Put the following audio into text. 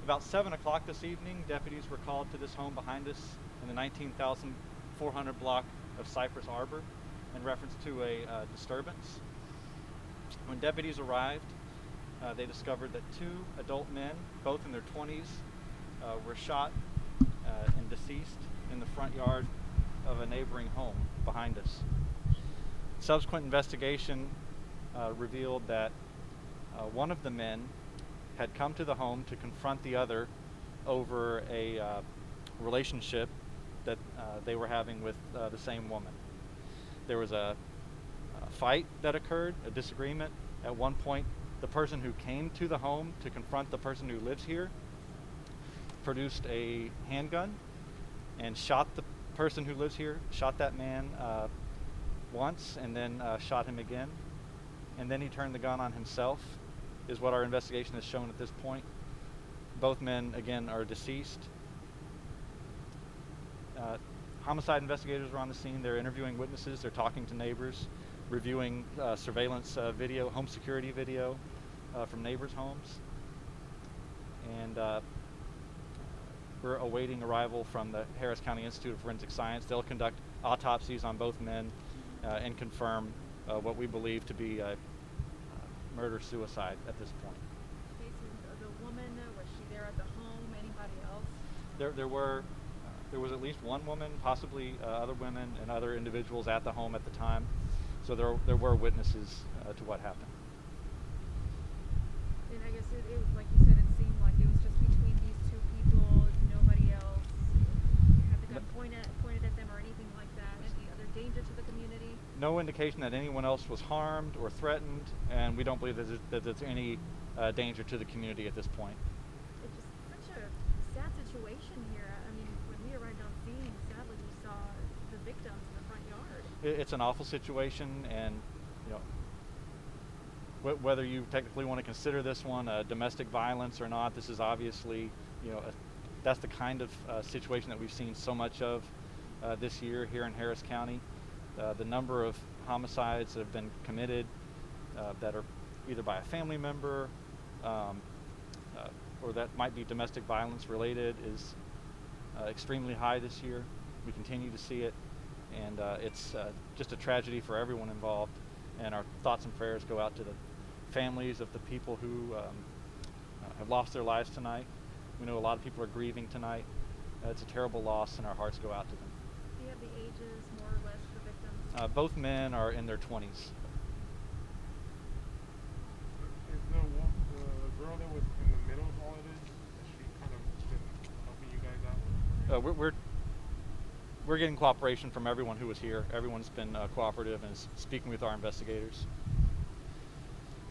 About 7 o'clock this evening, deputies were called to this home behind us in the 19,400 block of Cypress Arbor in reference to a disturbance. When deputies arrived, they discovered that two adult men, both in their 20s, were shot and deceased in the front yard of a neighboring home behind us. Subsequent investigation revealed that one of the men had come to the home to confront the other over a relationship that they were having with the same woman. There was a fight that occurred, a disagreement. At one point, the person who came to the home to confront the person who lives here produced a handgun and shot the person who lives here, shot that man once and then shot him again. And then he turned the gun on himself, is what our investigation has shown at this point. Both men, again, are deceased. Homicide investigators are on the scene. They're interviewing witnesses. They're talking to neighbors, reviewing surveillance video, home security video from neighbors' homes. And we're awaiting arrival from the Harris County Institute of Forensic Science. They'll conduct autopsies on both men and confirm what we believe to be a murder-suicide at this point. Okay, so the woman, was she there at the home? Anybody else? There was at least one woman, possibly other women and other individuals at the home at the time. So there were witnesses to what happened. And I guess it was like you said, it seemed like it was just between these two people, nobody else had the gun pointed at them or anything like that. Any other danger to the community? No indication that anyone else was harmed or threatened, and we don't believe that there's any danger to the community at this point. It's just such a sad situation here. I mean, when we arrived on scene, sadly we saw the victims in the front yard. It's an awful situation, and you know, whether you technically want to consider this one domestic violence or not, this is obviously, you know, that's the kind of situation that we've seen so much of this year here in Harris County. The number of homicides that have been committed that are either by a family member or that might be domestic violence related is extremely high this year. We continue to see it, and it's just a tragedy for everyone involved, and our thoughts and prayers go out to the families of the people who have lost their lives tonight. We know a lot of people are grieving tonight. It's a terrible loss, and our hearts go out to them. Do you have the ages, more or less, of the victims? Both men are in their 20s. Is the girl that was in the middle of all of this, has she kind of been helping you guys out? We're getting cooperation from everyone who was here. Everyone's been cooperative and is speaking with our investigators.